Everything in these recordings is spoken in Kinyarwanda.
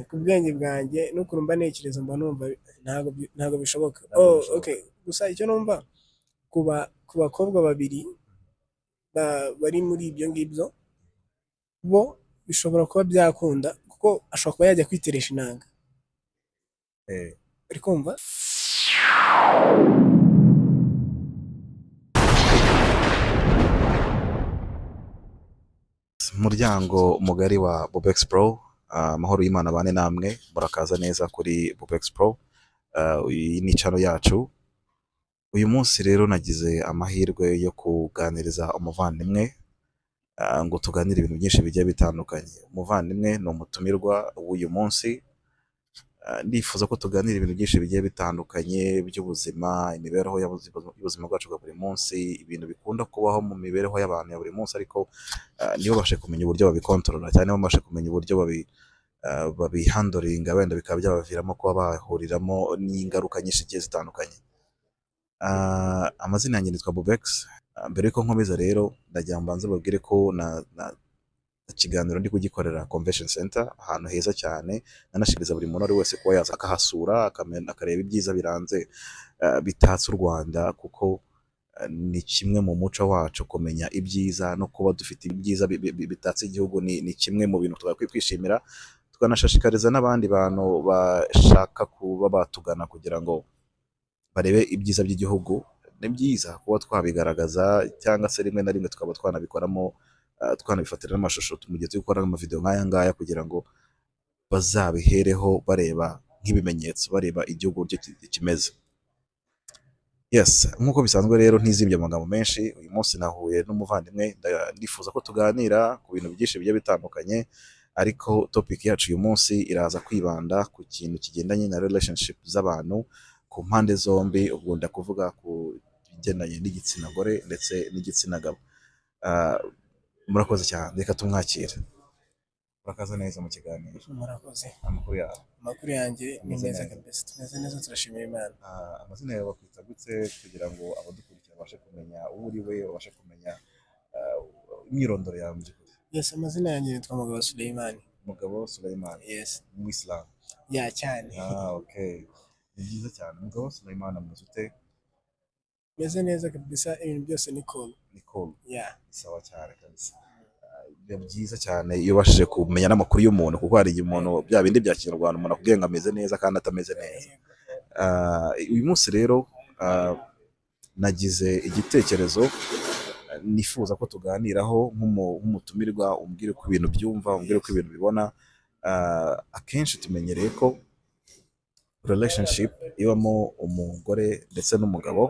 ku bwenge bwanjye n'ukuntu mba ntekereza mba numva ntabwo bishoboka. Ntabwo Oh, bishoboka. okay. Gusa icyo numva ku bakobwa babiri bari muri ibyo ngibyo, bo bishobora kuba byakunda kuko ashobora kuba yajya kwiteresha inanga. Eh, uri kumva? Umuryango mugari wa Bobex Pro, amahoro y'Imana bane namwe, murakaza neza kuri Bobex Pro. Iyi ni channel yacu. Uyu munsi rero nagize amahirwe yo kuganiriza umuvandimwe, ngo tuganire ibintu byinshi bigiye bitandukanye. Umuvandimwe ni umutumirwa w'uyu munsi. Ndifuza ko tuganira ibintu byinshi bigiye bitandukanye by'ubuzima, imibereho y'ubuzima bwacu bwa buri munsi, ibintu bikunda kubaho mu mibereho y'abantu ya buri munsi, ariko nibo babashe kumenya uburyo babikontorora cyane, nibo babashe kumenya uburyo babihandoringa, wenda bikaba byabaviramo kuba bahuriramo n'ingaruka nyinshi zigiye zitandukanye. Amazina yanjye nitwa Bobex. Mbere yuko nkomeza rero ndagira ngo mbanze babwire ko ikiganiro ndi kugikorera Convention Center, ahantu heza cyane. Nanashishikariza buri muntu wese kuba yaza akahasura akareba ibyiza biranze bitatse u Rwanda, kuko ni kimwe mu muco wacu kumenya ibyiza no kuba dufite ibyiza bitatse igihugu. Ni kimwe mu bintu twakwiye kwishimira, tukanashishikariza n'abandi bantu bashaka kuba batugana kugira ngo barebe ibyiza by'igihugu. Ni byiza kuba twabigaragaza, cyangwa se rimwe na rimwe tukaba twanabikoramo, twanabifatira n'amashusho mu gihe turi gukora amavideo nk'aya ngaya, kugira ngo bazabihereho bareba nk'ibimenyetso, bareba igihugu uburyo kimeze. Yes, nk'uko bisanzwe rero ntizimbye amagambo menshi, uyu munsi nahuye n'umuvandimwe, ndifuza ko tuganira ku bintu byinshi bigiye bitandukanye, ariko topic yacu uyu munsi iraza kwibanda ku kintu kigendanye na relationship z'abantu ku mpande zombi. Ubwo ndakuvuga ku bigendanye n'igitsina gore ndetse n'igitsina gabo. Murakoze cyane, reka tumwakire. Murakaza neza mu kiganiro. Murakoze. Amakuru yawe? Amakuru yanjye ni meza kabisa, tumeze neza, turashimira Imana. Amazina yawe bakwita gute, kugira ngo abadukurikira babashe kumenya uwo uri we, babashe kumenya imyirondoro yawe mu by'ukuri? Yes, amazina yanjye nitwa Mugabo Suleiman. Mugabo Suleiman. Yes. Umuyisilamu? Ya cyane. Okay. Ni byiza cyane. Mugabo Suleiman ameze ute? Meze neza kabisa, ibintu byose ni cool. Ni cool. Yeah. Sawa cyane kabisa. Biba byiza cyane iyo ubashije kumenya n'amakuru y'umuntu, kuko hari igihe umuntu bya bindi bya kinyarwanda umuntu akubwira ngo ameze neza kandi atameze neza. Uyu munsi rero nagize igitekerezo nifuza ko tuganiraho nk'umutumirwa, umbwire uko ibintu byumva, umbwire uko ibintu bibona. Akenshi tumenyereye ko relationship ibamo umugore ndetse n'umugabo,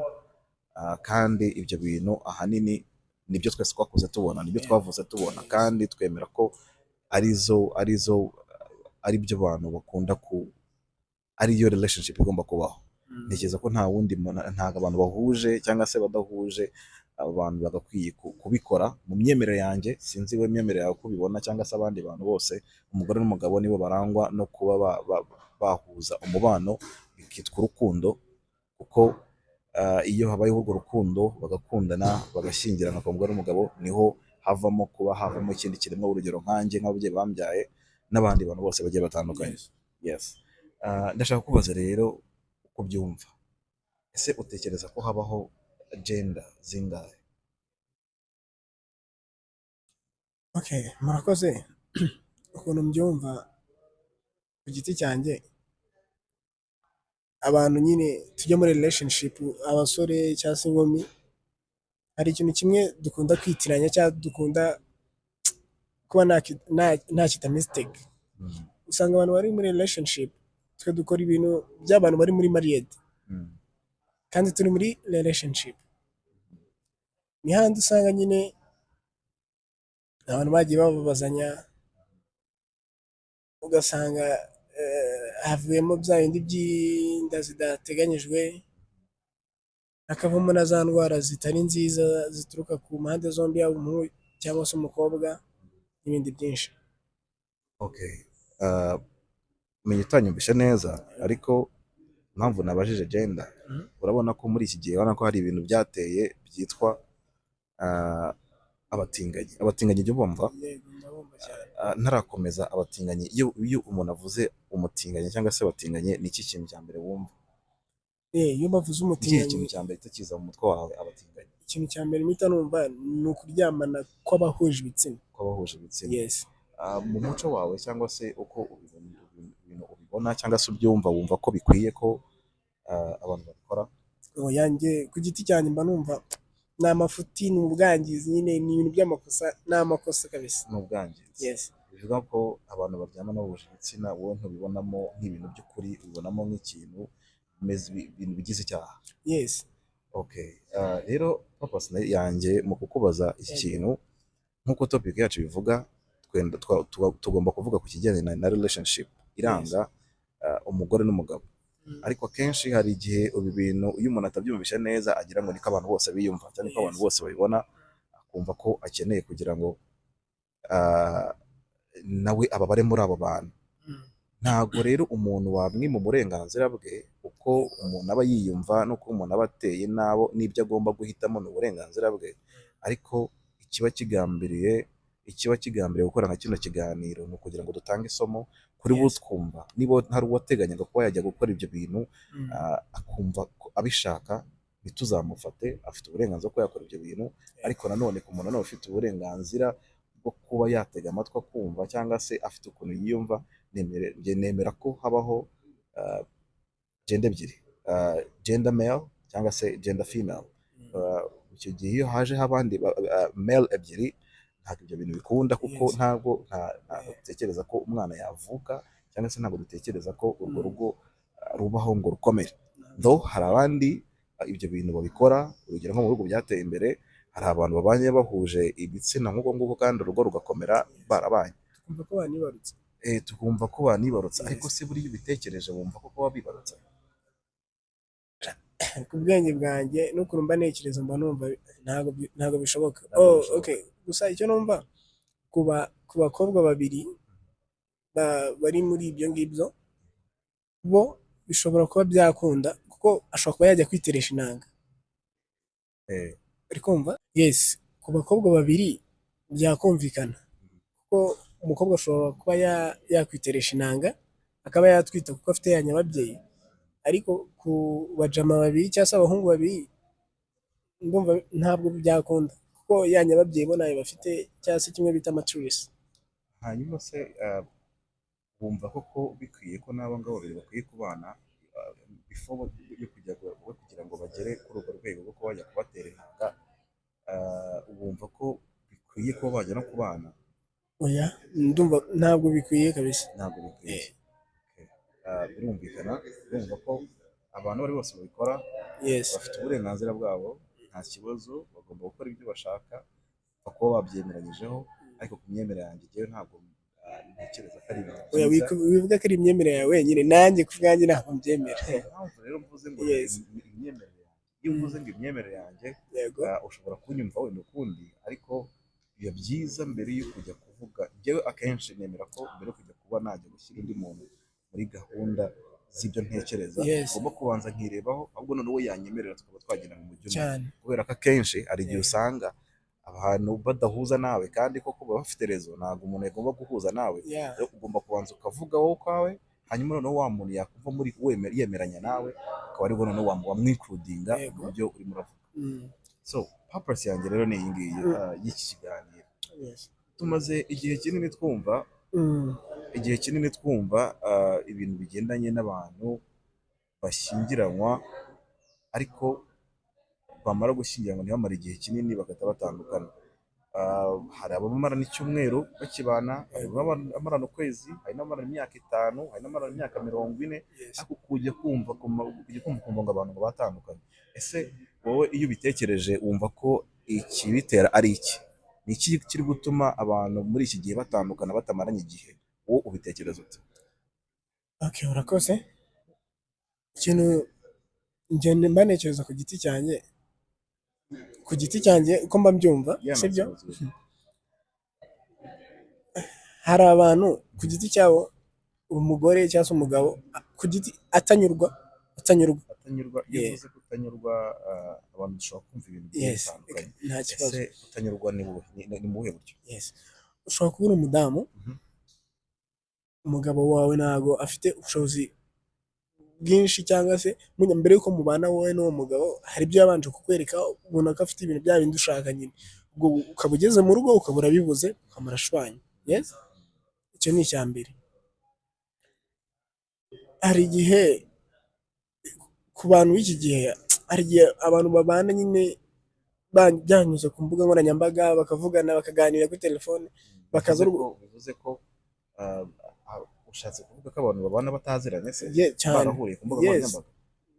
kandi ibyo bintu ahanini nibyo twese twakuze tubona, nibyo twavuze tubona, kandi twemera ko ari byo abantu bakunda ariyo relationship igomba kubaho. Ntekereza ko ntago abantu bahuje cyangwa se badahuje, abantu bagakwiye kubikora. Mu myemerere yanjye, sinzi we imyemerere yawe uko ubibona, cyangwa se abandi bantu bose, umugore n'umugabo nibo barangwa no kuba bahuza umubano bikitwa urukundo, kuko iyo habayeho urwo rukundo bagakundana bagashyingirana ku mugore n'umugabo, niho havamo ikindi kiremwa. Urugero nkanjye, nk'ababyeyi bambyaye, n'abandi bantu bose bagiye batandukanye. Yes. Ndashaka kubaza rero uko byumva. Ese utekereza ko habaho gender zingahe? Okay, murakoze. Ukuntu mbyumva ku giti cyanjye, abantu nyine tujya muri relationship, abasore cyangwa se inkumi, hari ikintu kimwe dukunda kwitiranya cyangwa dukunda kuba nta kita mistake. Usanga abantu bari muri relationship, twe dukora ibintu by'abantu bari muri married, kandi turi muri relationship. Ni handi usanga nyine abantu bagiye bababazanya, ugasanga havuyemo bya bindi by'inda zidateganyijwe, hakavamo na za ndwara zitari nziza zituruka ku mpande zombi, yaba umuhungu cyangwa se umukobwa, n'ibindi byinshi. Okay. Menya utanyumvishe neza, ariko impamvu nabajije gender, urabona ko muri iki gihe urabona ko hari ibintu byateye byitwa abatinganyi. Abatinganyi ibyo bumva, ndabumva cyane. ntarakomeza abatinganyi, iyo umuntu avuze umutinganyi cyangwa se abatinganyi, ni iki kintu cya mbere wumva? Iyo bavuze Ikihe umutinganyi, kintu cya mbere kiza mu mutwe wawe abatinganyi? ikintu cya mbere mpita numva ni ukuryamana kw'abahuje ibitsina. Ko bahuje ibitsina. Yes. Mu muco wawe cyangwa se uko ibintu ubibona cyangwa se ubyumva, wumva ko bikwiye ko abantu babikora? Yanjye ku giti cyanjye mba numva ni amafuti, ni ubwangizi, nyine ni ibintu by'amakosa, ni amakosa kabisa. Ni ubwangizi. Yes. Bivuga ko abantu baryamana bahuje ibitsina wowe ntubibonamo nk'ibintu by'ukuri, ubibonamo nk'ikintu ibintu bigize icyaha. Yes. Okay. Rero purpose yanjye mu kukubaza iki kintu, nk'uko topic yacu bivuga, tugomba kuvuga ku kijyanye na relationship iranga umugore n'umugabo. Ariko akenshi hari igihe ibi bintu iyo umuntu atabyumvisha neza agira ngo niko abantu bose biyumva cyangwa ko abantu bose babibona, akumva ko akeneye kugira ngo nawe ababare muri abo bantu. Ntabwo rero umuntu wamwima uburenganzira bwe, uko umuntu aba yiyumva n'uko umuntu aba ateye n'ibyo agomba guhitamo ni uburenganzira bwe. Ariko ikiba kigambiriye gukora nka kino kiganiro ni ukugira ngo dutange isomo kuri bo twumva, niba hari uwateganyaga kuba yajya gukora ibyo bintu akumva ko abishaka, ntituzamufate, afite uburenganzira bwo yakora ibyo bintu. Ariko nanone ku muntu nawe ufite uburenganzira bwo kuba yatega amatwi akumva cyangwa se afite ukuntu yiyumva, nemera ko habaho gender ebyiri, gender male cyangwa se gender female. Icyo gihe iyo hajeho abandi male ebyiri, ntabwo ibyo bintu bikunda, kuko ntabwo dutekereza ko umwana yavuka cyangwa se ntabwo dutekereza ko urwo rugo rubaho ngo rukomere. Hari abandi ibyo bintu babikora, urugero nko mu bihugu byateye imbere, hari abantu babanye bahuje ibitsina nk'uko nguko kandi urugo rugakomera barabanye. Tukumva ko banibarutse. Ariko se buriya ubitekereje wumva ko kuba bibarutse? Ku bwenge bwanjye n'ukuntu mba ntekereza mba numva ntabwo bishoboka. Okay. Gusa icyo numva ku bakobwa babiri bari muri ibyo ngibyo, bo bishobora kuba byakunda, kuko ashobora kuba yajya kwiteresha inanga. Uri kumva? Yes. Ku bakobwa babiri byakumvikana, kuko umukobwa ashobora kuba yakwiteresha inanga akaba yatwita kuko afite ya nyababyeyi. Ariko ku bajama babiri cyangwa se abahungu babiri, ndumva ntabwo byakunda, kuko ya nyababyeyi bo nayo bafite, cyangwa se kimwe bita maturity. Hanyuma se wumva koko bikwiye ko n'abo ngabo babiri bakwiye kubana before yo kugira ngo bagere kuri urwo rwego rwo kuba bajya kubatera intanga? Wumva ko bikwiye kuba bajya no kubana? Oya, ndumva ntabwo bikwiye kabisa. Ntabwo bikwiye. Birumvikana, urumva ko abantu bari bose babikora, bafite uburenganzira bwabo, nta kibazo, bagomba gukora ibyo bashaka, kuba babyemeranyijeho. Ariko ku myemerere yanjye njyewe ntabwo ntekereza ko ari ibintu byiza. Wivuga ko ari imyemerere yawe wenyine, nanjye ku bwanjye ntabwo mbyemera. Impamvu rero mvuze ngo imyemerere yanjye, iyo mvuze ngo imyemerere yanjye, ushobora kunyumva wenda ukundi, ariko biba byiza mbere yo kujya kuvuga. Njyewe akenshi nemera ko mbere yo kujya kuba najya gushyira undi muntu muri gahunda z'ibyo ntekereza, ngomba kubanza nkirebaho, ahubwo noneho yanyemerera tukaba twagenda mu mujyi umwe. Kubera ko akenshi hari igihe usanga abantu badahuza nawe, kandi koko baba bafite rezo, ntabwo umuntu agomba guhuza nawe. Ugomba kubanza ukavuga wowe ukwawe, hanyuma noneho wa muntu yakuva muri yemeranya nawe, akaba aribwo noneho wamwikurudinga mu buryo urimo uravuga. So purpose yanjye rero ni iyi ngiyi y'iki kiganiro. Tumaze igihe kinini twumva ibintu bigendanye n'abantu bashyingiranwa, ariko bamara gushyingiranwa ntibamare igihe kinini bagahita batandukana. Hari abamara n'icyumweru bakibana, hari abamarana ukwezi, hari n'abamarana imyaka 5, hari n'abamarana imyaka 40. Ariko kujya kumva ngo abantu ngo batandukanye. Ese wowe iyo ubitekereje wumva ko ikibitera ari iki? Ni iki kiri gutuma abantu muri iki gihe batandukana batamaranye igihe? Wowe ubitekereza ute? Okay, urakoze. Ikintu njye mba ntekereza ku giti cyanjye uko mba mbyumva, sibyo? Hari abantu ku giti cyabo, umugore cyangwa se umugabo ku giti atanyurwa. Iyo uvuze kutanyurwa, abantu bashobora kumva ibintu bitandukanye. Nta kibazo. Ese kutanyurwa ni mu buhe buryo? ushobora kuba uri umudamu, Mhm. umugabo wawe ntago afite ubushobozi bwinshi, cyangwa se mbere yuko mubana wowe n'uwo mugabo hari ibyo yabanje kukwereka, ubona ko afite ibintu bya bindi ushaka nyine, ubwo ukaba ugeze mu rugo ukaba urabibuze ukamurashwanya. Yes, icyo ni icya mbere. Hari igihe ku bantu b'iki gihe, hari igihe abantu babana nyine byanyuze ku mbuga nkoranyambaga, bakavugana bakaganira kuri telefone, bakaza bivuze ko ah, ushatse kuvuga ko abantu babana bataziranye se cyane. barahuriye ku mbuga Yes, nkoranyambaga.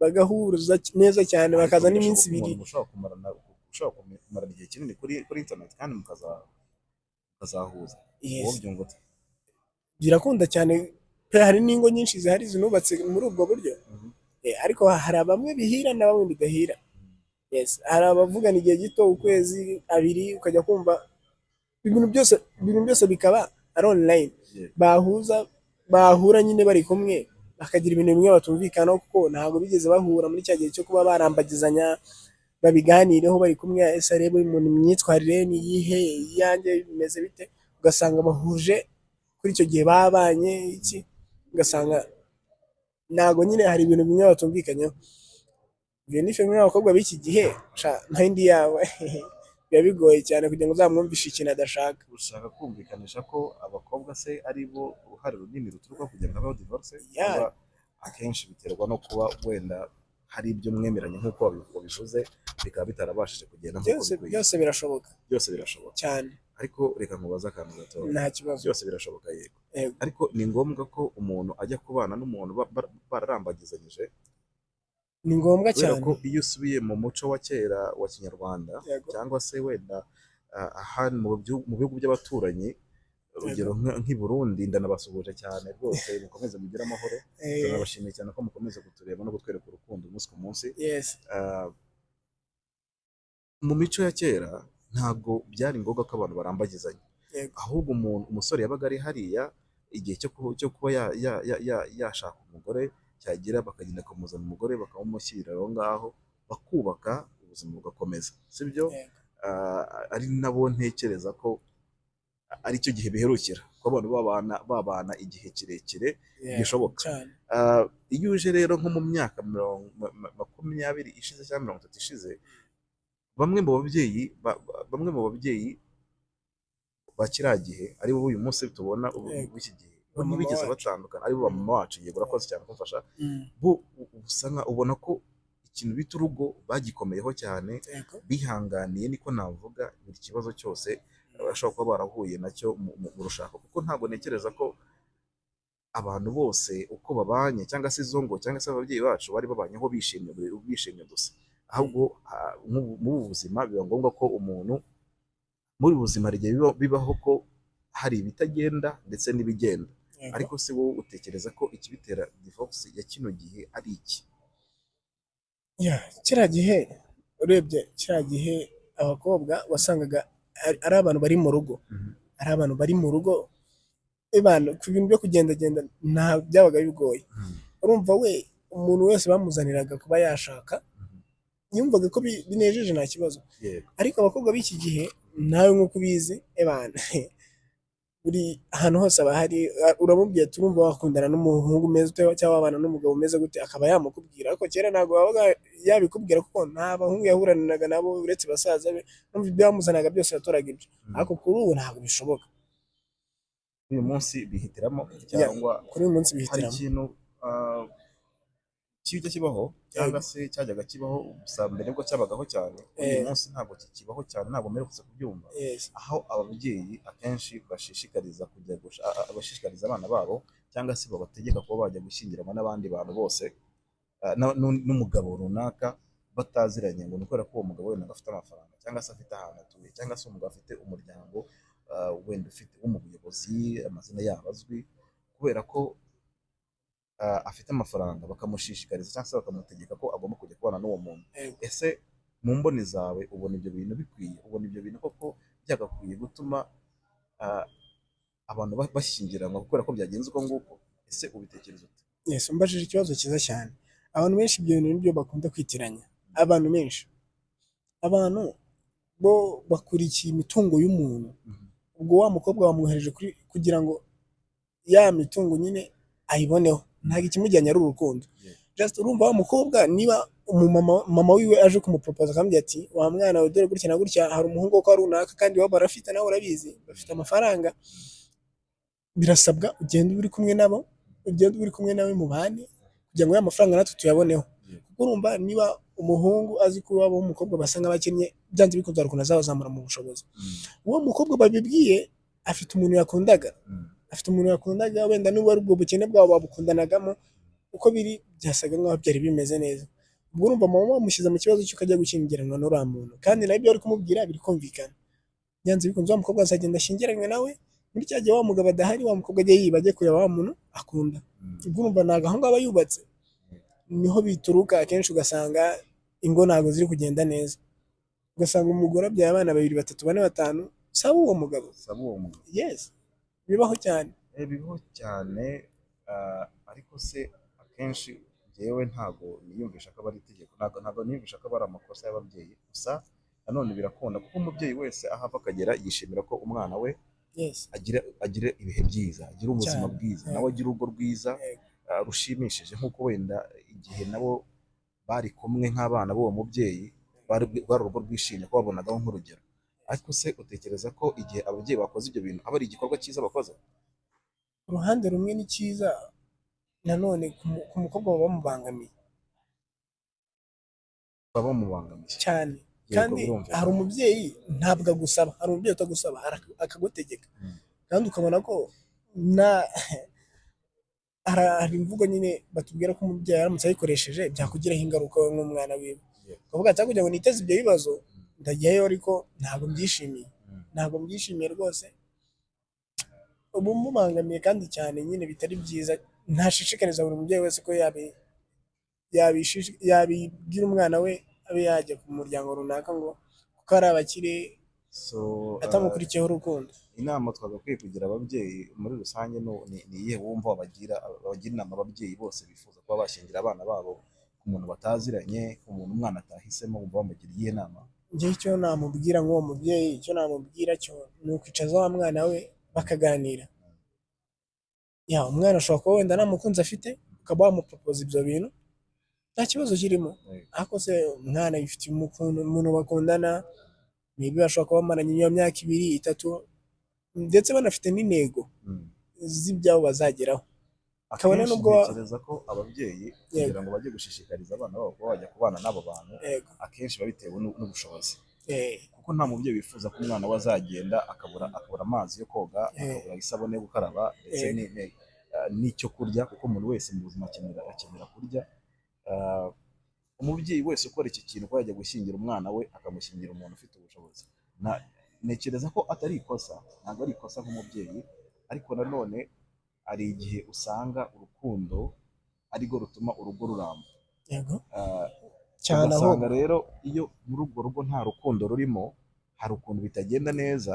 bagahuza neza cyane, Ariko bakaza birashoboka n'iminsi ko ibiri. umuntu ushobora kumarana igihe kinini kuri internet kandi mukazahuza. Wowe Yes, byumva ute? birakunda cyane pe, hari n'ingo nyinshi zihari zinubatse muri ubwo buryo. Mhm. Ariko hari bamwe bihira na bamwe bidahira. Yes, hari abavugana igihe gito, ukwezi, abiri, ukajya kumva ibintu byose bikaba ari online. Yeah. Bahura nyine bari kumwe, bakagira ibintu bimwe batumvikanaho, kuko ntabwo bigeze bahura muri cya gihe cyo kuba barambagizanya, babiganireho bari kumwe, ese arebe umuntu imyitwarire ni iyihe, iyanjye bimeze bite, ugasanga bahuje kuri icyo gihe babanye iki, ugasanga ntabwo nyine, hari ibintu bimwe batumvikanyeho. Ibyo ni filime y'abakobwa b'iki gihe, nta yindi yabo biba bigoye cyane kugira ngo uzamwumvishe ikintu adashaka. Ushaka kumvikanisha ko abakobwa se ari bo uruhare runini ruturuka kugira ngo habeho divorce, Yeah. cyangwa akenshi biterwa no kuba wenda hari ibyo mwemeranye nk'uko wabivuze bikaba bitarabashije kugenda nk'uko bikwiye. Byose birashoboka Byose birashoboka cyane, ariko reka nkubaze akantu gato. nta kibazo. Byose birashoboka yego, Yego. ariko ni ngombwa ko umuntu ajya kubana n'umuntu bararambagizanyije, Ni ngombwa kubera cyane. ko iyo usubiye mu muco wa kera wa kinyarwanda, Yego. cyangwa se wenda ahandi mu bihugu by'abaturanyi, urugero nk'i Burundi, ndanabasuhuje cyane rwose, mukomeze mugire amahoro. Tunabashimiye cyane ko mukomeza kutureba no kutwereka urukundo umunsi ku munsi. Yes. Mu mico ya kera ntabwo byari ngombwa ko abantu barambagizanya. Yego. Ahubwo umusore yabaga ari hariya igihe cyo kuba yashaka umugore cyagira, bakagenda bakamuzana umugore bakamumushyirira aho ngaho, bakubaka ubuzima bugakomeza, sibyo? Yego. Ari nabo ntekereza ko ari cyo gihe biherukira ko abantu babana igihe kirekire gishoboka. Cyane. Iyo uje rero nko mu myaka 20 ishize cyangwa 30 ishize, bamwe mu babyeyi ba kiriya gihe ari bo uyu munsi tubona iki gihe, bo ntibigeze batandukana, ari bo mama wacu. Yego, urakoze cyane kumfasha. Bo usanga ubona ko ikintu bita urugo bagikomeyeho cyane, bihanganiye, niko navuga, buri kibazo cyose bashobora kuba barahuye nacyo mu rushako, kuko ntabwo ntekereza ko abantu bose uko babanye, cyangwa se izo ngo, cyangwa se ababyeyi bacu bari babanyeho bishimye gusa. Ahubwo mu buzima biba ngombwa ko umuntu muri buzima rigiye bibaho ko hari ibitagenda ndetse n'ibigenda. Ariko se wowe utekereza ko ikibitera divorce ya kino gihe ari iki? Kiriya gihe, urebye kiriya gihe abakobwa wasangaga ari abantu bari mu rugo, ari abantu bari mu rugo, ku bintu byo kugendagenda nta byabaga bigoye. Urumva we, umuntu wese bamuzaniraga kuba yashaka, yumvaga ko binejeje nta kibazo. Ariko abakobwa b'iki gihe nawe nk'uko ubizi, buri ahantu hose aba hari, uramubwiye turumva wakundana n'umuhungu umeze ute cyangwa wabana n'umugabo umeze gute, akaba yamukubwira. Ariko kera ntabwo wabaga yabikubwira, kuko nta bahungu yahuraniraga nabo uretse basaza be, numva ibyo bamuzanaga byose yatoraga ibyo. Ariko kuri ubu ntabwo bishoboka. Uyu munsi bihitiramo, cyangwa kuri uyu munsi bihitiramo. Hari ikintu kijya kibaho, cyangwa se cyajyaga kibaho gusa mbere nibwo cyabagaho cyane, uyu munsi ntabwo kikibaho cyane, ntabwo mperutse kubyumva. Aho ababyeyi akenshi bashishikariza abana babo, cyangwa se babategeka kuba bajya gushyingiranwa n'abandi bantu bose, n'umugabo runaka bataziranye, ngo ni ukubera ko uwo mugabo wenda afite amafaranga, cyangwa se afite ahantu atuye, cyangwa se umugabo afite umuryango wenda ufite w'umuyobozi, amazina yabo azwi, kubera ko afite amafaranga, bakamushishikariza cyangwa se bakamutegeka ko agomba kujya kubana n'uwo muntu. Ese mu mboni zawe ubona ibyo bintu bikwiye? Ubona ibyo bintu koko byagakwiye gutuma abantu bashyingiranwa kubera ko byagenze uko nguko? Ese ubitekereza ute? Yes, umbajije ikibazo cyiza cyane. Abantu benshi ibyo bintu nibyo bakunda kwitiranya. Abantu benshi, abantu bo bakurikiye imitungo y'umuntu, ubwo wa mukobwa wamwohereje kugira ngo ya mitungo nyine ayiboneho, ntabwo ikimujyanye ari urukundo. Just urumva wa mukobwa niba mama wiwe aje kumuporopoza akamubwira ati wa mwana we dore gutya na gutya hari umuhungu wo kwa runaka kandi iwabo barafite nawe urabizi bafite amafaranga, birasabwa ugenda uri kumwe nabo, ugenda uri kumwe nawe mubane kugira ngo ya mafaranga natwe tuyaboneho. Kuko urumva niba umuhungu azi ko iwabo w'umukobwa basa nk'abakennye, byanze bikunze hari ukuntu azabazamura mu bushobozi. Uwo mukobwa babibwiye afite umuntu yakundaga, wenda n'ubwo ari ubwo bukene bwabo babukundanagamo, uko biri byasaga nk'aho byari bimeze neza. Ubwo urumva mama wamushyize mu kibazo cy'uko ajya gushyingiranwa n'uriya muntu, kandi nawe ibyo ari kumubwira biri kumvikana. Byanze bikunze wa mukobwa azagenda ashyingiranywe nawe, muri cya gihe wa mugabo adahari, wa mukobwa ajya yiba ajya kureba wa muntu akunda. Ubwo urumva ntabwo aho ngaho aba yubatse, niho bituruka akenshi ugasanga ingo ntabwo ziri kugenda neza, ugasanga umugore abyaye abana 2, 3, 4, 5 saba uwo mugabo. Yes, bibaho cyane. Bibaho cyane, ariko se akenshi njyewe ntabwo niyumvisha ko ari itegeko, ntabwo niyumvisha ko ari amakosa y'ababyeyi gusa. Nanone birakunda kuko umubyeyi wese aho ava akagera yishimira ko umwana we agira ibihe byiza, agira ubuzima bwiza, nawe agira urugo rwiza rushimishije, nk'uko wenda igihe nabo bari kumwe nk'abana b'uwo mubyeyi bari urugo rwishimye ko babonagaho nk'urugero. Ariko se utekereza ko igihe ababyeyi bakoze ibyo bintu aba ari igikorwa cyiza bakoze? Uruhande rumwe ni cyiza, nanone ku mukobwa baba bamubangamiye cyane. Kandi hari umubyeyi ntabwo agusaba, hari umubyeyi utagusaba akagutegeka, kandi ukabona ko hari imvugo nyine batubwira ko umubyeyi aramutse ayikoresheje byakugiraho ingaruka wowe nk'umwana wiwe, ukavuga ati kugira ngo niteze ibyo bibazo ndagiyeyo, ariko ntabwo mbyishimiye rwose. ubu mubangamiye kandi cyane nyine bitari byiza. Ntashishikariza buri mubyeyi wese ko yabibwira umwana we abe yajya ku muryango runaka ngo kuko ari abakire atamukurikiyeho urukundo. Inama twagakwiye kugira ababyeyi muri rusange ni iyihe wumva wabagira inama ababyeyi bose bifuza kuba bashyingira abana babo ku muntu bataziranye, ku muntu umwana atahisemo, wumva bamugira iyihe nama? Njye icyo namubwira nk'uwo mubyeyi, icyo namubwira cyo ni ukwicaza wa mwana we bakaganira. Umwana ashobora kuba wenda nta mukunzi afite, ukaba wamupropoza ibyo bintu nta kibazo kirimo. Ariko se umwana yifitiye umuntu bakundana, niba bashobora kuba bamaranye iyo myaka 2, 3 ndetse banafite n'intego z'ibyabo bazageraho. Akabona nubwo ntekereza ko ababyeyi kugira ngo bajye gushishikariza abana babo kuba bajya kubana n'abo bantu, akenshi biba bitewe n'ubushobozi. Kuko nta mubyeyi wifuza ko umwana we azagenda akabura amazi yo koga, akabura isabune yo gukaraba, ndetse n'icyo kurya, kuko umuntu wese mu buzima akenera kurya. Umubyeyi wese ukora iki kintu ko yajya gushyingira umwana we akamushyingira umuntu ufite ubushobozi, ntekereza ko atari ikosa, ntabwo ari ikosa nk'umubyeyi. Ariko nanone hari igihe usanga urukundo arirwo rutuma urugo ruramba. Ugasanga rero iyo muri urwo rugo nta rukundo rurimo, hari ukuntu bitagenda neza,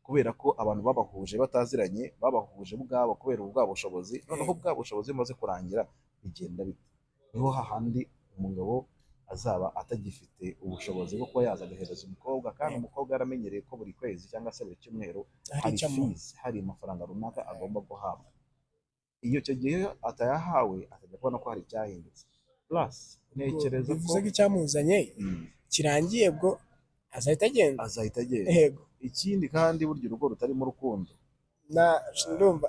kubera ko abantu babahuje bataziranye, babahuje ubwabo kubera ubwa bushobozi. Noneho bwa bushobozi bumaze kurangira bigenda bite? Niho hahandi umugabo azaba atagifite ubushobozi bwo kuba yaza agahereza umukobwa, kandi umukobwa yaramenyereye ko buri kwezi cyangwa se buri cyumweru hari amafaranga runaka agomba guhabwa. Iyo icyo gihe atayahawe akajya kubona ko hari icyahindutse. Plus ntekereza ko bivuze ko icyamuzanye kirangiye, bwo azahita agenda. Yego. Ikindi kandi burya urugo rutarimo urukundo ndumva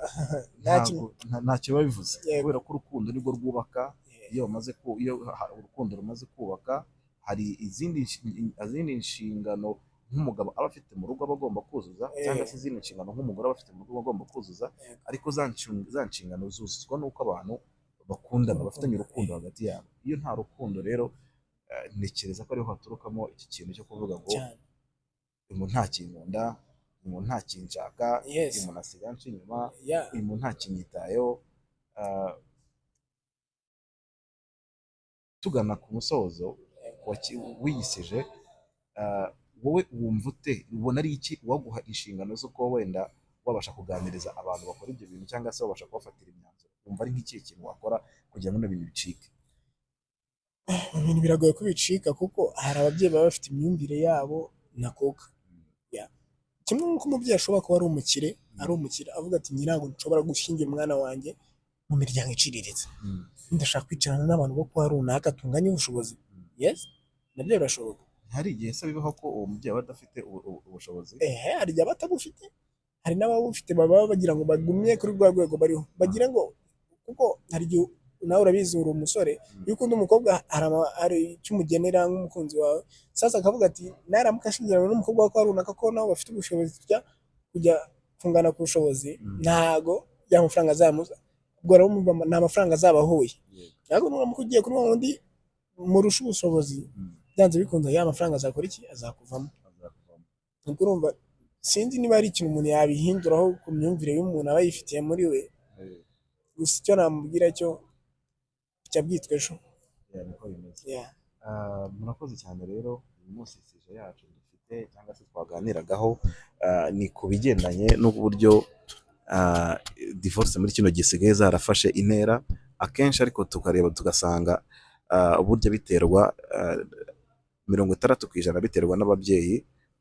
ntacyo biba bivuze, kubera ko urukundo nirwo rwubaka. Iyo urukundo rumaze kubaka, hari izindi nshingano nk'umugabo aba afite mu rugo aba agomba kuzuza, cyangwa se izindi nshingano nk'umugore aba afite mu rugo agomba kuzuza. Ariko za nshingano zuzuzwa n'uko abantu bakundana, bafitanye urukundo hagati yabo. Iyo nta rukundo rero, ntekereza ko ariho haturukamo iki kintu cyo kuvuga ngo uyu muntu ntakinkunda, uyu muntu ntakinshaka, uyu muntu asigaye anca inyuma, uyu muntu ntakinyitayeho. Tugana ku musozo wiyisije, wowe wumva ute? Ubona ari iki waguha inshingano zo kuba wenda wabasha kuganiriza abantu bakora ibyo bintu, cyangwa se wabasha kubafatira imyanzuro? Wumva ari nk'ikihe kintu wakora kugira ngo ibintu bicike? Ibintu biragoye ko bicika, kuko hari ababyeyi baba bafite imyumvire yabo nakuka. kimwe nk'uko umubyeyi ashobora kuba ari umukire avuga ati njye ntabwo nshobora gushyingira umwana wanjye mu miryango iciriritse, ndashaka kwicarana n'abantu bo kwa runaka tunganye ubushobozi. Yes, nabyo birashoboka. hari igihe se bibaho ko uwo mubyeyi aba adafite ubushobozi? Hari igihe aba atabufite, hari n'ababufite baba bagira ngo bagumye kuri rwa rwego bariho, bagira ngo kuko hari igihe nawe urabizi uri umusore, iyo ukunda umukobwa hari icyo umugenera nk'umukunzi wawe, sasa akavuga ati naramuka ashyingiranywe n'umukobwa wa kwa runaka ko nabo bafite ubushobozi kujya kungana ku bushobozi, ntago ya mafaranga azamuza, ubwo urumva nta mafaranga azaba ahuye. Ntabwo nuramuka ugiye kuri wundi murusha ubushobozi, byanze bikunze ya mafaranga azakora iki, azakuvamo. Ubwo urumva sinzi niba ari ikintu umuntu yabihinduraho ku myumvire y'umuntu aba yifitiye muri we, gusa icyo namubwira cyo cya byitwa ejo. Murakoze cyane rero, uyu munsi sije yacu dufite cyangwa se twaganiragaho ni ku bigendanye n'uburyo divorce muri kino gisigaye zarafashe intera akenshi, ariko tukareba tugasanga burya biterwa 60% biterwa n'ababyeyi,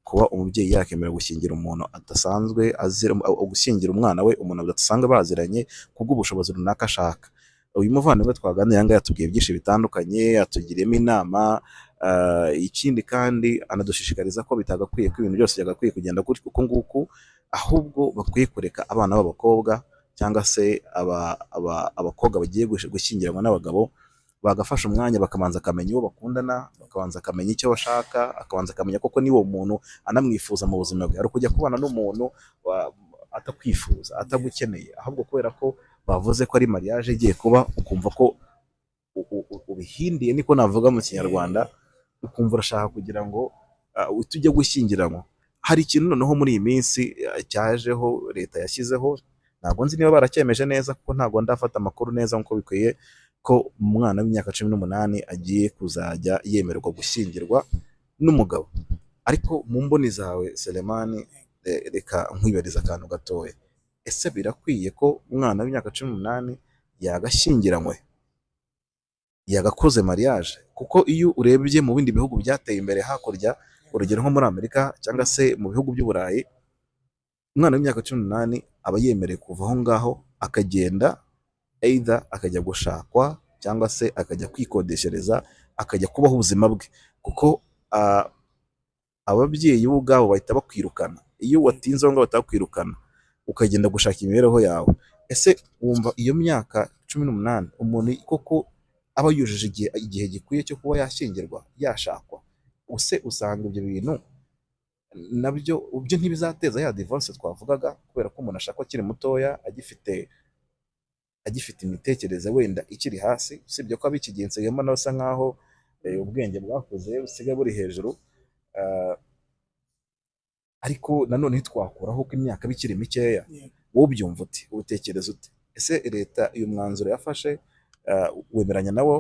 kuba umubyeyi yakemera gushyingira umuntu adasanzwe gushyingira umwana we umuntu adasanzwe baziranye kubw'ubushobozi runaka ashaka. Uyu muvandimwe twaganiriye ngaha yatubwiye byinshi bitandukanye, yatugiriyemo inama, ikindi kandi anadushishikariza ko bitagakwiye ko ibintu byose byagakwiye kugenda uko nguku, ahubwo bakwiye kureka abana b'abakobwa cyangwa se abakobwa bagiye gushyingiranwa n'abagabo bagafasha umwanya bakabanza akamenya uwo bakundana, bakabanza akamenya icyo bashaka, akabanza akamenya koko niba uwo muntu anamwifuza mu buzima bwe, ari kujya kubana n'umuntu atakwifuza atagukeneye, ahubwo kubera ko bavuze ko ari mariage igiye kuba ukumva ko ubihindiye, niko navuga mu kinyarwanda, ukumva urashaka kugira ngo tujye gushyingiranwa. Hari ikintu noneho muri iyi minsi cyajeho leta yashyizeho, ntabwo nzi niba baracyemeje neza kuko ntabwo ndafata amakuru neza nk'uko bikwiye, ko umwana w'imyaka 18 agiye kuzajya yemererwa gushyingirwa n'umugabo. Ariko mu mboni zawe Selemani, reka nkwibariza akantu gatoya, ese birakwiye ko umwana w'imyaka 18 yagashyingiranywe, yagakoze mariage? Kuko iyo urebye mu bindi bihugu byateye imbere hakurya, urugero nko muri Amerika cyangwa se mu bihugu by'Uburayi, umwana w'imyaka 18 aba yemerewe kuva aho ngaho akagenda, either akajya gushakwa cyangwa se akajya kwikodeshereza, akajya kubaho ubuzima bwe, kuko ababyeyi bo ubwabo bahita bakwirukana. Iyo watinze aho ngaho batakwirukana ukagenda gushaka imibereho yawe. Ese wumva iyo myaka 18 umuntu koko aba yujuje igihe gikwiye cyo kuba yashyingirwa, yashakwa? Use usanga ibyo bintu nabyo ntibizateza ya divorce twavugaga, kubera ko umuntu ashaka akiri mutoya, agifite imitekerereze wenda ikiri hasi, usibye ko ab'iki gihe nsigamo basa nkaho ubwenge bwakuze busigaye buri hejuru, ariko nanone ntitwakuraho ko imyaka bikiri mikeya. Wowe ubyumva uti, utekereza ute? Ese leta uyu mwanzuro yafashe wemeranya nawo,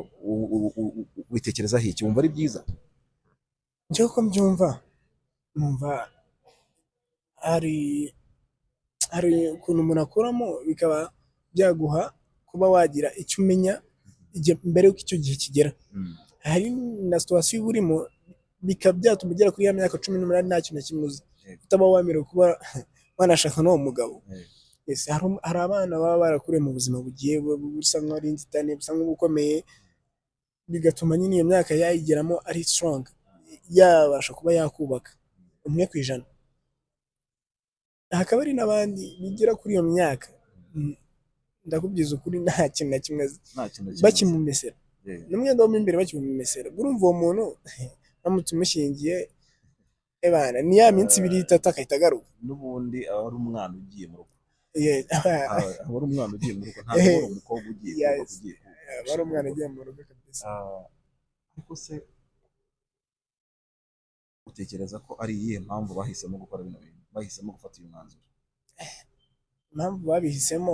witekerezaho iki? Wumva ari byiza? Njyewe ko mbyumva, numva hari ukuntu umuntu akuramo bikaba byaguha kuba wagira icyo umenya mbere y'uko icyo gihe kigera. Hari na situation uba urimo bikaba byatuma ugera kuri ya myaka 18 nta kintu na kimwe uzi, utaba wemerewe kuba wanashaka n'uwo mugabo. Hari abana baba barakuriye mu buzima bugiye busa nk'ari inzitane, busa nk'ubukomeye, bigatuma nyine iyo myaka yayigeramo ari strong, yabasha kuba yakubaka 1%. Hakaba ari n'abandi bigera kuri iyo myaka, ndakubwiza ukuri nta kintu na kimwe bakimumesera, n'umwenda wo imbere bakimumesera. Urumva uwo muntu namutse umushyingiye, ebana ni ya minsi 2-3 akahita agaruka, n'ubundi aba ari umwana ugiye mu rugo. Aba ari umwana ugiye mu rugo, ntabwo ari umukobwa ugiye aba ari umwana ugiye mu rugo kabisa. Ariko se utekereza ko ari iyihe mpamvu bahisemo gukora bino bintu, bahisemo gufata uyu mwanzuro? Impamvu babihisemo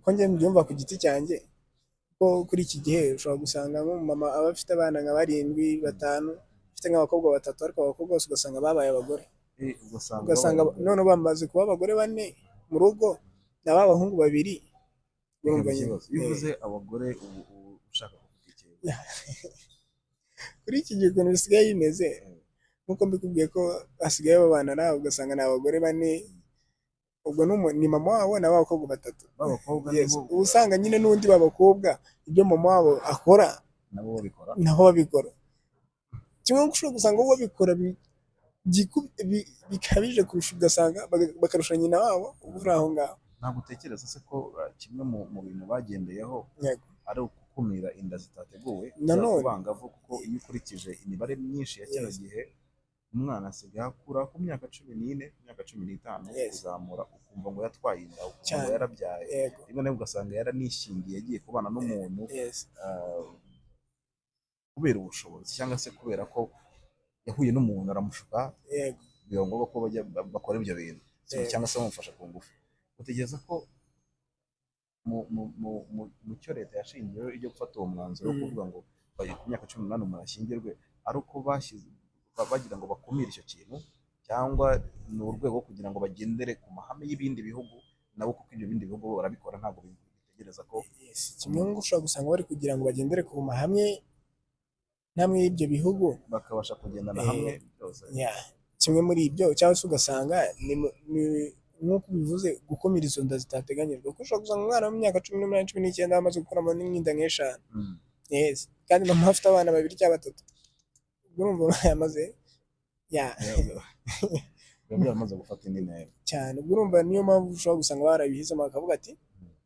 ko njye mbyumva ku giti cyanjye, ko kuri iki gihe ushobora gusanga nk'umumama aba afite abana nka 7-5, afite nk'abakobwa 3, ariko abakobwa bose ugasanga babaye abagore, ugasanga none bamaze kuba abagore 4 mu rugo na b'abahungu 2. Urumva nyine bivuze abagore ushaka kuvuga iki? Kuri iki gihe ukuntu bisigaye bimeze, nkuko mbikubwiye ko hasigaye babana nawe ugasanga ni abagore bane, ubwo ni mama wabo n'abakobwa batatu. b'abakobwa Yes, nibo uba usanga nyine n'undi w'abakobwa ibyo mama wabo akora nabo babikora. nabo babikora, kimwe n'uko ushobora gusanga bo babikora bikabije kurusha, ugasanga bakarusha nyina wabo uba uri aho ngaho. Ntabwo utekereza se ko kimwe mu bintu bagendeyeho Yego. ari ugukumira inda zitateguwe Nanone. ku bangavu, kuko iyo ukurikije imibare myinshi ya kino Yes. gihe umwana asigaye akura ku myaka 14, myaka 15 Yes. kuzamura, ukumva ngo yatwaye inda, ukumva ngo Cyane. yarabyaye, Yego. rimwe na rimwe ugasanga yaranishingiye, yagiye kubana n'umuntu Yes. kubera ubushobozi cyangwa se kubera ko yahuye n'umuntu aramushuka, Yego. biba ngombwa ko bakora ibyo bintu Yego. cyangwa se bamufasha ku ngufu. Utegereza ko mu cyo leta yashingiyeho ijya gufata uwo mwanzuro wo kuvuga ngo ku myaka 18 umuntu ashyingirwe, ari uko bagira ngo bakumire icyo kintu, cyangwa ni urwego kugira ngo bagendere ku mahame y'ibindi bihugu nabo, kuko ibyo bindi bihugu barabikora, ntabwo bitegereza ko Yes. kimwe n'uko ushobora gusanga bari kugira ngo bagendere ku mahame namwe y'ibyo bihugu, bakabasha kugendana hamwe byose. yeah. kimwe muri ibyo, cyangwa se ugasanga nk'uko bivuze gukumira izo nda zitateganyijwe, kuko ushobora gusanga umwana w'imyaka 18, 19 amaze gukuramo n'inda nk'eshanu. Yes. kandi mama afite abana 2 cyangwa 3, ubwo urumva yamaze biba byaramaze gufata indi ntera cyane. ubwo urumva niyo mpamvu ushobora gusanga barabihisemo bakavuga ati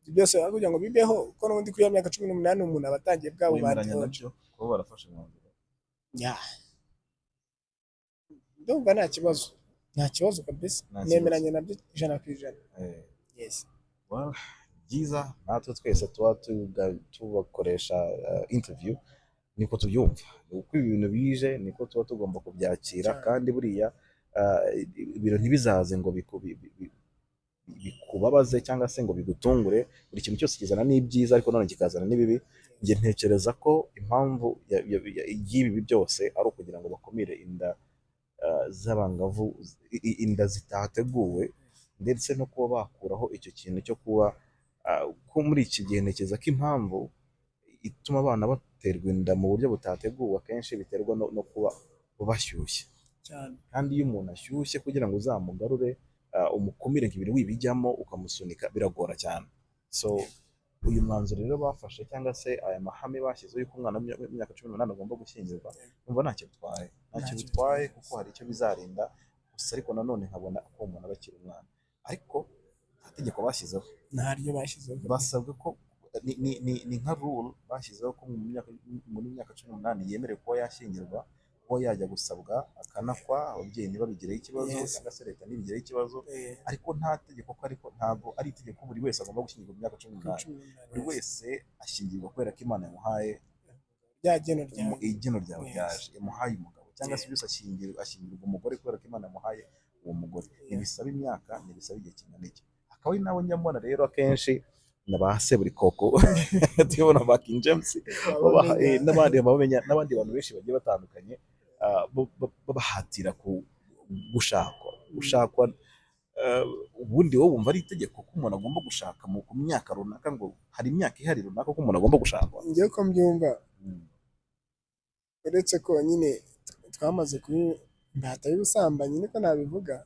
ibyo byose kugira ngo bibeho, kuko n'ubundi kuri iyo myaka 18 umuntu aba atangiye bwabo wemeranya nabyo kuba barafashe umwanzuro. ndumva nta kibazo kabisa, nemeranya nabyo 100%. Yes. Well, byiza, natwe twese tuba tubakoresha interview niko tubyumva, uko ibintu bije niko tuba tugomba kubyakira, kandi buriya ibintu ntibizaze ngo bikubabaze cyangwa se ngo bigutungure. Buri kintu cyose kizana n'ibyiza, ariko none kikazana n'ibibi. Njye ntekereza ko impamvu y'ibi byose ari ukugira ngo bakumire inda z'abangavu, inda zitateguwe, ndetse no kuba bakuraho icyo kintu cyo kuba ko muri iki gihe ntekereza ko impamvu ituma abana baterwa inda mu buryo butateguwe akenshi biterwa no kuba bashyushye cyane. kandi iyo umuntu ashyushye kugira ngo uzamugarure umukumire ngo ibintu wibijyamo ukamusunika biragora cyane. So uyu mwanzuro rero bafashe, cyangwa se aya mahame bashyizeho y'uko umwana w'imyaka 18 agomba gushyingirwa, numva ntacyo bitwaye kuko hari icyo bizarinda gusa, ariko nanone nkabona ko umuntu aba akiri umwana. Ariko nta tegeko bashyizeho, ntaryo bashyizeho, basabwe ko ni nka rule bashyizeho ko muri myaka 18 yemerewe kuba yashyingirwa, kuba yajya gusabwa akanakwa, ababyeyi ntibabigireho ikibazo, cyangwa se leta ntibigireho ikibazo. ariko nta tegeko ko, ariko ntabwo ari itegeko buri wese agomba gushyingirwa mu myaka 18. Buri wese ashyingirwa kubera ko Imana yamuhaye igeno ryawe ryaje, yamuhaye umugabo, cyangwa se byose ashyingirwa umugore kubera ko Imana yamuhaye uwo mugore. Ntibisaba imyaka, ntibisaba igihe kingana iki. Akaba ari nabo njya mbona rero akenshi na ba Seburikoko tubona ba King James n'abandi bantu benshi bagiye batandukanye babahatira gushakwa. Ubundi wowe wumva ari itegeko ko umuntu agomba gushaka ku myaka runaka, ngo hari imyaka ihari runaka ko umuntu agomba gushakwa? ngewe ko mbyumva, uretse ko nyine twamaze kuba imbata y'ubusambanyi, niko nabivuga.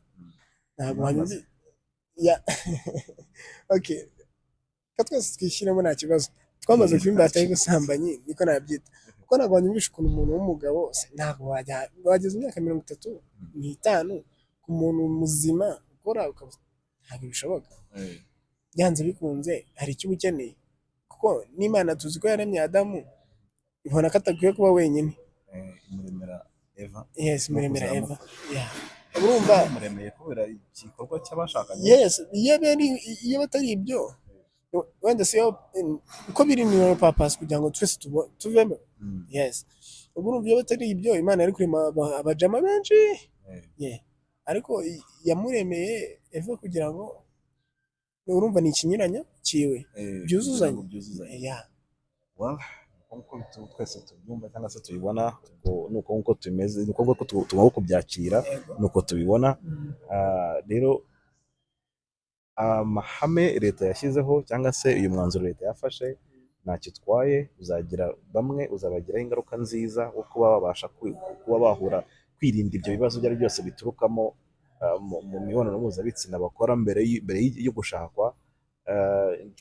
Ntabwo hanyuze okay, ko twese twishyiremo nta kibazo, twamaze kuba imbata y'ubusambanyi, niko nabyita. Kuko ntabwo wanyumvisha ukuntu umuntu w'umugabo ntabwo wageza imyaka 35 ku muntu muzima ukora, ntabwo bishoboka. Byanze bikunze hari icyo uba ukeneye, kuko n'Imana tuzi ko yaremye Adamu, ibona ko atakwiye kuba wenyine. Imuremera Eva. Yes, imuremera Eva. Urumva imuremeye kubera igikorwa cy'abashakanye. Yes, iyo batari ibyo wenda se uko biri ni purpose kugira ngo twese tuvemo. Yes, ubwo urumva iyo batari ibyo Imana yari kurema abajama benshi. Ariko yamuremeye Eva kugira ngo, urumva ni ikinyuranyo kiwe byuzuzanye. Nk'uko twese tubyumva cyangwa se tubibona, nuko nk'uko tumeze, nuko tugomba kubyakira, nuko tubibona. Rero amahame leta yashyizeho cyangwa se uyu mwanzuro leta yafashe ntacyo utwaye, uzagira bamwe uzabagiraho ingaruka nziza wo kuba babasha kuba bahura ku kwirinda ibyo bibazo ibyo ari byo byose biturukamo mu mibonano mpuzabitsina bakora mbere yo gushakwa,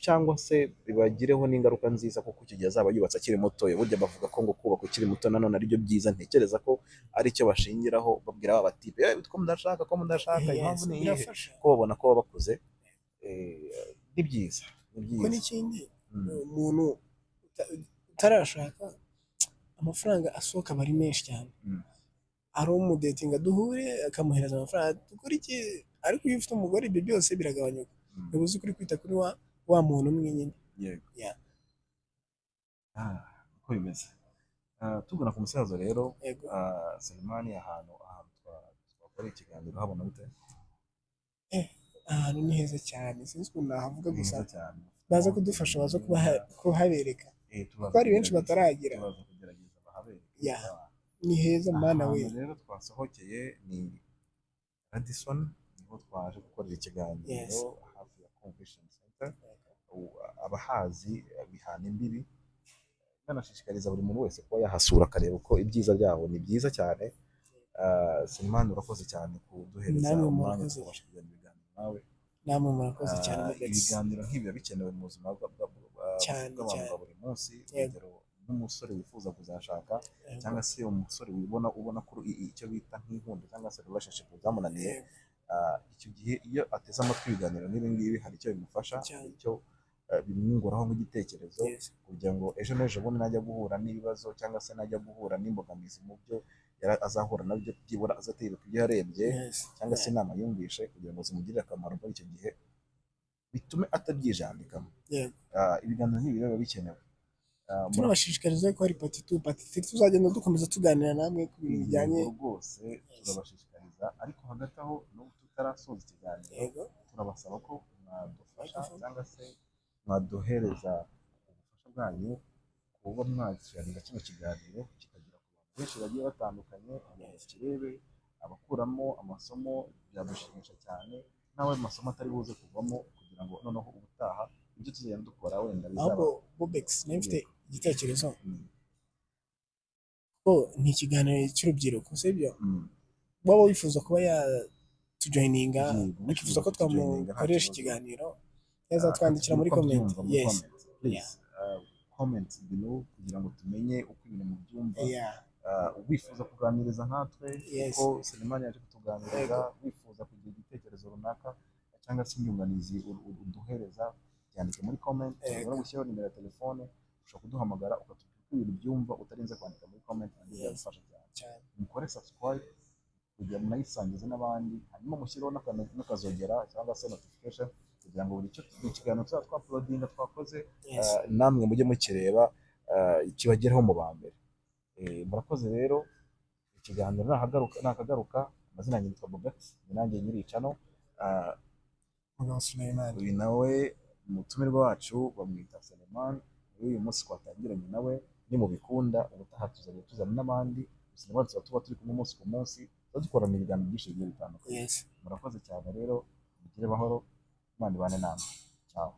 cyangwa se bibagireho n'ingaruka nziza kuko icyo gihe azaba yubatse akiri mutoya. Burya bavuga ko ngo kubaka ukiri muto nanone ari byo byiza, ntekereza ko ari cyo bashingiraho babwira aba batipe ko mudashaka impamvu ni iyihe, ko babona ko baba bakuze. Ni byiza kuko n'ikindi umuntu utarashaka amafaranga asohoka aba ari menshi cyane. ari umudetinga duhure akamuhereza amafaranga dukora iki, ariko iyo ufite umugore ibyo byose biragabanyuka. Uba uzi kuri kwita kuri wa muntu umwe nyine. Yego. Uko bimeze. Tugana ku musaza rero, Selemani, ahantu twakora ikiganiro habona gute? Ahantu ni heza cyane, sinzi ukuntu nahavuga gusa baza kudufasha, baza kuhabereka kuko hari benshi bataragira. Ni heza mana we. Rero twasohokeye ni Radisson, niho twaje gukorera ikiganiro hafi ya Convention Center. Abahazi bihana imbibi, banashishikariza buri muntu wese kuba yahasura akareba uko ibyiza byaho ni byiza cyane. Selemani, urakoze cyane kuduhereza umwanya tukabasha kugirana ibiganiro nawe. Namwe murakoze cyane. Ibiganiro nk'ibi biba bikenewe mu buzima bw'abantu bwa buri munsi. Urugero nk'umusore wifuza kuzashaka, cyangwa se umusore ubona ko icyo bita nk'inkundo cyangwa se relationship zamunaniye, icyo gihe iyo ateze amatwi ibiganiro nk'ibi ngibi hari icyo bimufasha, icyo bimwunguraho nk'igitekerezo, kugira ngo ejo n'ejo bundi najya guhura n'ibibazo cyangwa se najya guhura n'imbogamizi mu byo azahura nabyo, byibura azategeka ibyo yarebye cyangwa se inama yumvishe, kugira ngo zimugirire akamaro muri icyo gihe, bitume atabyijandikamo. Ibiganiro nk'ibi biba bikenewe. Turabashishikariza ko hari pati 2, pati 3 tuzagenda dukomeza tuganira namwe ku bintu bijyanye rwose, turabashishikariza. Ariko hagati aho n'ubu tutarasoza ikiganiro, turabasaba ko mwadufasha cyangwa se mwaduhereza ubufasha bwanyu kuba mwakirira kino kiganiro kikagira ku bantu benshi bagiye batandukanye, kirebe abakuramo amasomo, byadushimisha cyane, nawe amasomo atari buze kuvamo, kugira ngo noneho ubutaha ibyo tuzagenda dukora wenda bizaba. Bobex, nifite igitekerezo ko ni ikiganiro cy'urubyiruko, sibyo? Waba wifuza kuba yatujoyininga, wifuza ko twamukoresha ikiganiro, yazatwandikira muri comment. Comment below kugira ngo tumenye uko ibintu mubyumva. Wifuza kuganiriza nkatwe ko Selemani yaje kutuganiriza, wifuza kugira igitekerezo runaka cyangwa se inyunganizi uduhereza, byandike muri comment. Ushobora gushyiraho nimero ya telefone, ushobora kuduhamagara ukatubwira uko ibintu byumva utarinze kwandika muri comment, byadufasha cyane. Mukore subscribe kugira ngo munayisangize n'abandi, hanyuma mushyireho n'akazogera cyangwa se notification, kugira ngo buri ikiganiro twa twakoze namwe mujye mukireba, kibagereho mu ba mbere. Murakoze rero, ikiganiro nakagaruka. Amazina yanjye yitwa Bobex, ni nanjye nyiri chano. Uyu nawe umutumirwa wacu bamwita Selemani. Uyu munsi twatangiranye nawe, ni mu bikunda ubutaha tuzajya tuzana n'abandi. Selemani tuba turi kumwe umunsi ku munsi, dukorana ibiganiro byinshi bigiye bitandukanye. Murakoze cyane rero, mugire bahoro, Imana ibane namwe. Ciao.